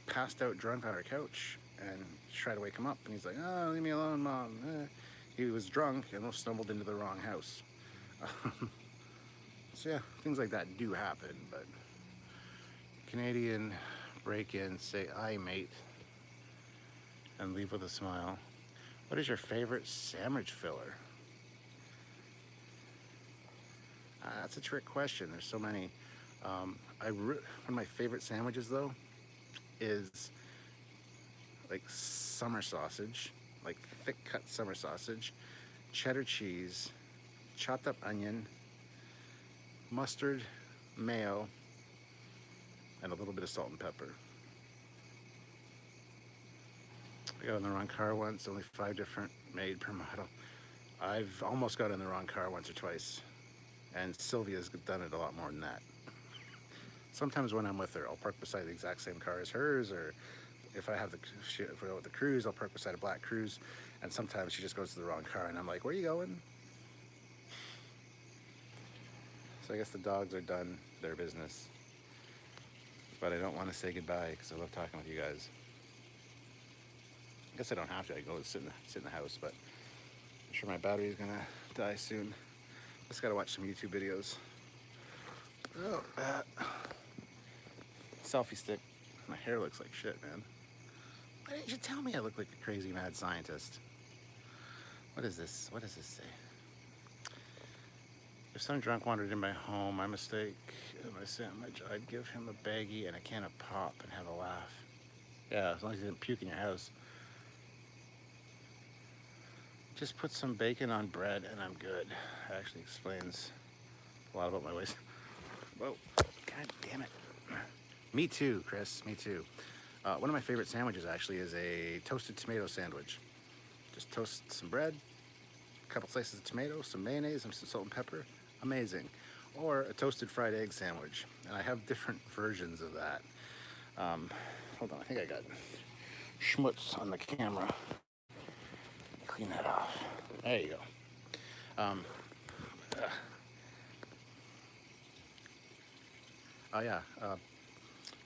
passed out drunk on her couch, and she tried to wake him up, and he's like, oh, leave me alone, Mom. He was drunk and stumbled into the wrong house. So yeah, things like that do happen, but Canadian break-in, say, aye, mate, and leave with a smile. What is your favorite sandwich filler? That's a trick question. There's so many. One of my favorite sandwiches, though, is like summer sausage like thick cut summer sausage, cheddar cheese, chopped up onion, mustard, mayo, and a little bit of salt and pepper. I got in the wrong car once, only 5 different made per model. I've almost got in the wrong car once or twice, and Sylvia's done it a lot more than that. Sometimes when I'm with her, I'll park beside the exact same car as hers, or if we go with the Cruise, I'll park beside a black Cruise, and sometimes she just goes to the wrong car, and I'm like, where are you going? So I guess the dogs are done their business, but I don't want to say goodbye because I love talking with you guys. I guess I don't have to. I go sit in the house, but I'm sure my battery is gonna die soon. Just gotta watch some YouTube videos. Oh, selfie stick. My hair looks like shit, man. Why didn't you tell me I look like a crazy mad scientist? What is this? What does this say? If some drunk wandered in my home, my mistake, I'd give him a baggie and a can of pop and have a laugh. Yeah, as long as he didn't puke in your house. Just put some bacon on bread and I'm good. It actually explains a lot about my ways. Whoa, god damn it. Me too, Chris, me too. One of my favorite sandwiches actually is a toasted tomato sandwich. Just toast some bread, a couple slices of tomato, some mayonnaise, and some salt and pepper. Amazing. Or a toasted fried egg sandwich. And I have different versions of that. Hold on, I think I got schmutz on the camera. Clean that off. There you go. Oh yeah,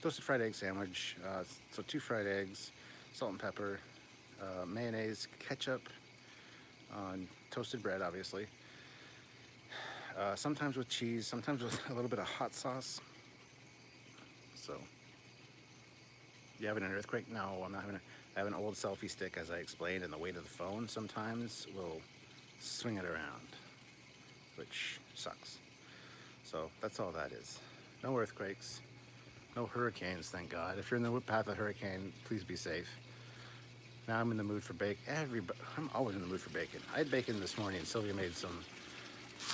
toasted fried egg sandwich. So 2 fried eggs, salt and pepper, mayonnaise, ketchup, on toasted bread, obviously. Sometimes with cheese, sometimes with a little bit of hot sauce. So, you having an earthquake? No, I'm not having I have an old selfie stick, as I explained, and the weight of the phone sometimes will swing it around, which sucks. So, that's all that is. No earthquakes, no hurricanes, thank God. If you're in the path of a hurricane, please be safe. Now I'm in the mood for bacon. I'm always in the mood for bacon. I had bacon this morning. Sylvia made some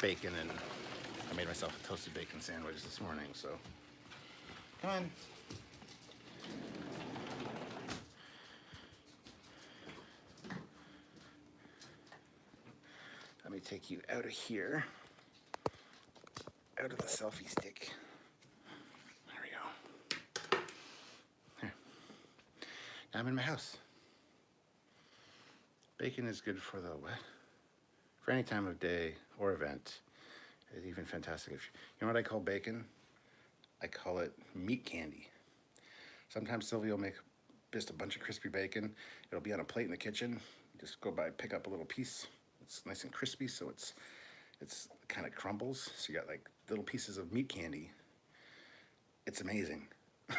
bacon, and I made myself a toasted bacon sandwich this morning, so. Come on. Let me take you out of here. Out of the selfie stick. There we go. There. Now I'm in my house. Bacon is good for the what? For any time of day or event. It's even fantastic. You know what I call bacon? I call it meat candy. Sometimes Sylvia will make just a bunch of crispy bacon. It'll be on a plate in the kitchen. You just go by, pick up a little piece. It's nice and crispy, so it's kind of crumbles. So you got like little pieces of meat candy. It's amazing. It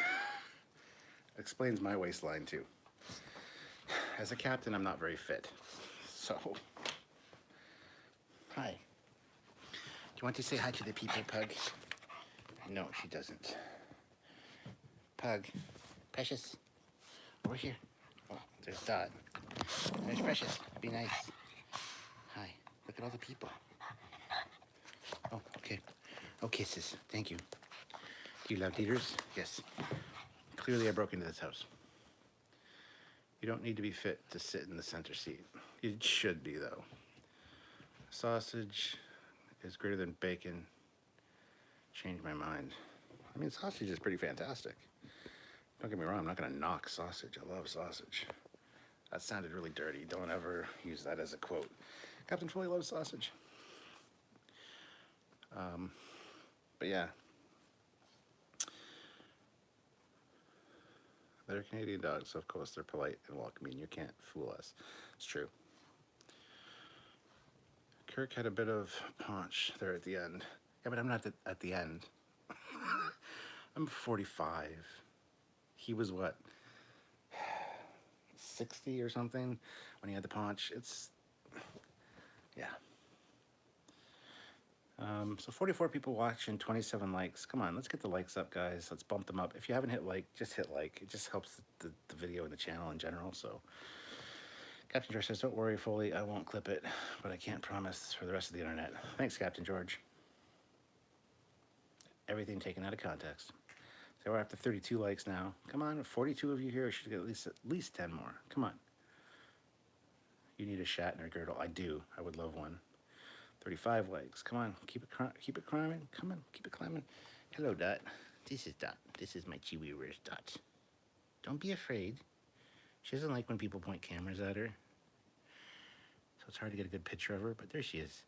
explains my waistline too. As a captain, I'm not very fit. So, hi. Do you want to say hi to the people, Pug? No, she doesn't. Pug. Precious. Over here. Oh, there's Dot. There's Precious. Be nice. Hi. Look at all the people. Oh, okay. Oh, kisses. Thank you. Do you love eaters? Yes. Clearly I broke into this house. You don't need to be fit to sit in the center seat. You should be, though. Sausage is greater than bacon. Changed my mind. I mean, sausage is pretty fantastic. Don't get me wrong, I'm not gonna knock sausage. I love sausage. That sounded really dirty. Don't ever use that as a quote. Captain Foley loves sausage. But yeah. They're Canadian dogs, so of course they're polite and welcoming. You can't fool us. It's true. Kirk had a bit of paunch there at the end. Yeah, but I'm not at the end. I'm 45. He was what? 60 or something when he had the paunch. Yeah. So 44 people watching, 27 likes. Come on, let's get the likes up, guys. Let's bump them up. If you haven't hit like, just hit like. It just helps the video and the channel in general. So Captain George says, don't worry, Foley, I won't clip it, but I can't promise for the rest of the internet. Thanks, Captain George. Everything taken out of context. So we're up to 32 likes now. Come on, 42 of you here. I should get at least 10 more. Come on. You need a Shatner girdle. I do. I would love one. 35 likes. Come on, keep it climbing. Come on, keep it climbing. Hello, Dot. This is Dot. This is my Chihuahua's Dot. Don't be afraid. She doesn't like when people point cameras at her. So it's hard to get a good picture of her, but there she is.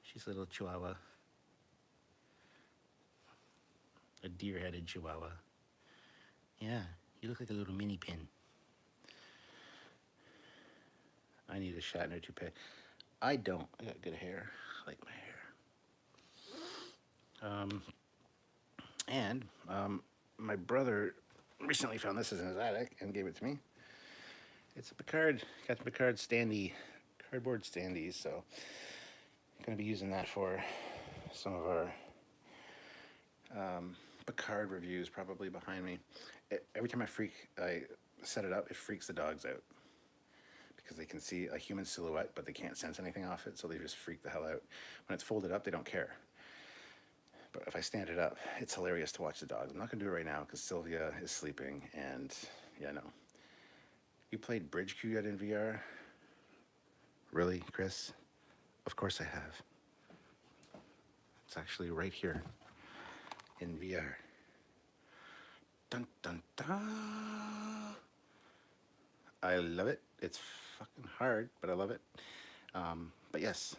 She's a little Chihuahua. A deer-headed Chihuahua. Yeah, you look like a little mini pin. I need a Shatner toupee. I don't. I got good hair. I like my hair. My brother recently found this in his attic and gave it to me. It's a Captain Picard standee, cardboard standees. So I'm going to be using that for some of our Picard reviews, probably behind me. Every time I set it up, it freaks the dogs out because they can see a human silhouette, but they can't sense anything off it, so they just freak the hell out. When it's folded up, they don't care. But if I stand it up, it's hilarious to watch the dogs. I'm not going to do it right now because Sylvia is sleeping, and yeah, no. You played Bridge Crew yet in VR? Really, Chris? Of course I have. It's actually right here in VR. Dun dun dun. I love it. It's fucking hard, but I love it. But yes,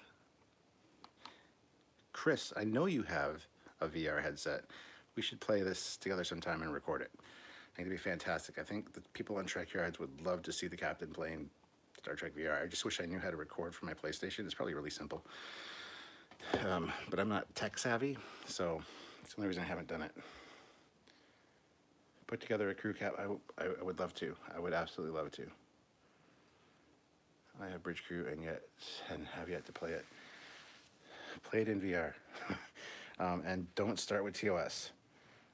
Chris, I know you have a VR headset. We should play this together sometime and record it. I think it'd be fantastic. I think the people on Trekyards would love to see the captain playing Star Trek VR. I just wish I knew how to record from my PlayStation. It's probably really simple. But I'm not tech savvy, so it's the only reason I haven't done it. Put together a crew cap. I would love to. I would absolutely love to. I have Bridge Crew and have yet to play it. Play it in VR. And don't start with TOS.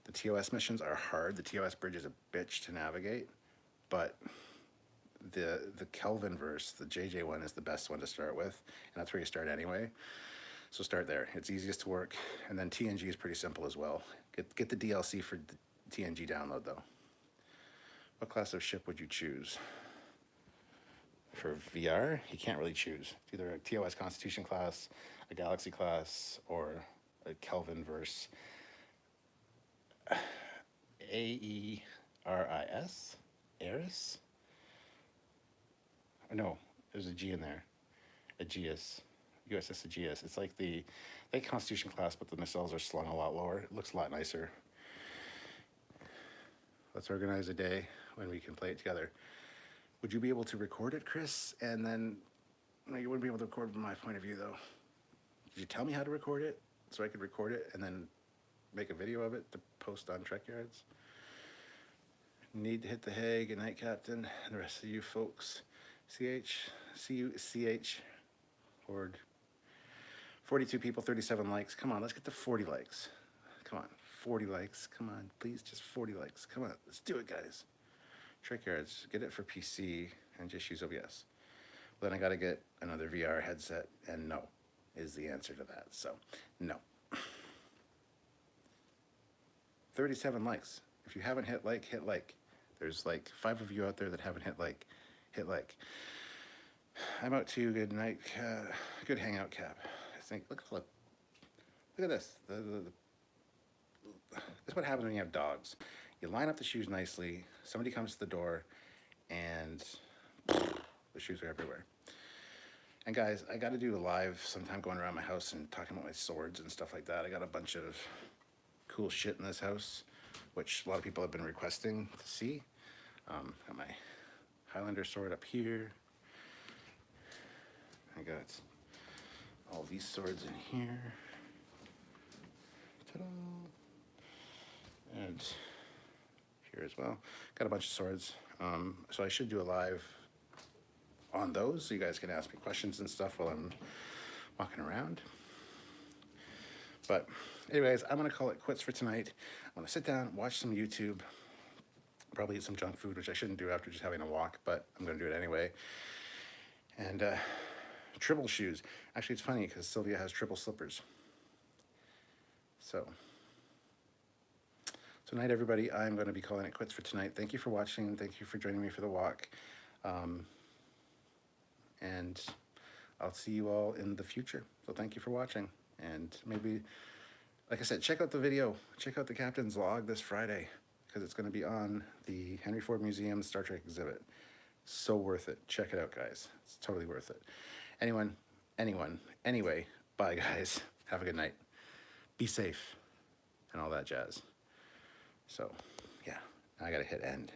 The TOS missions are hard. The TOS bridge is a bitch to navigate, but the Kelvin verse, the JJ one, is the best one to start with, and that's where you start anyway. So start there. It's easiest to work, and then TNG is pretty simple as well. Get the DLC for the TNG download though. What class of ship would you choose? For VR, you can't really choose. It's either a TOS Constitution class, a Galaxy class, or a Kelvin verse. AERIS? Eris? No, there's a G in there. Aegeus. USS Aegeus. It's like the Constitution class, but the missiles are slung a lot lower. It looks a lot nicer. Let's organize a day when we can play it together. Would you be able to record it, Chris? And then, no, you wouldn't be able to record from my point of view, though. Did you tell me how to record it so I could record it and then make a video of it to post on Trekyards? Need to hit the hay. Good night, Captain. And the rest of you folks. CH. Horde. 42 people, 37 likes. Come on, let's get to 40 likes. Come on, 40 likes. Come on, please, just 40 likes. Come on, let's do it, guys. Trekyards, get it for PC and just use OBS. Well, then I gotta get another VR headset, and no is the answer to that, so no. 37 likes. If you haven't hit like, hit like. There's like 5 of you out there that haven't hit like. Hit like. I'm out too. Good night. Good hangout, Cap. I think. Look at this. This is what happens when you have dogs. You line up the shoes nicely. Somebody comes to the door, and the shoes are everywhere. And guys, I got to do a live sometime going around my house and talking about my swords and stuff like that. I got a bunch of cool shit in this house, which a lot of people have been requesting to see. Got my Highlander sword up here. I got all these swords in here. Ta-da! And here as well. Got a bunch of swords. So I should do a live on those so you guys can ask me questions and stuff while I'm walking around. But anyways, I'm gonna call it quits for tonight. I'm gonna sit down, watch some YouTube, probably eat some junk food, which I shouldn't do after just having a walk, but I'm gonna do it anyway. And triple shoes. Actually, it's funny because Sylvia has triple slippers. So night, everybody. I'm going to be calling it quits for tonight. Thank you for watching. Thank you for joining me for the walk. And I'll see you all in the future. So thank you for watching. And maybe, like I said, check out the video. Check out the captain's log this Friday, because it's going to be on the Henry Ford Museum Star Trek exhibit. So worth it. Check it out, guys. It's totally worth it. Anyway, bye, guys. Have a good night. Be safe and all that jazz. So, yeah, I got to hit end.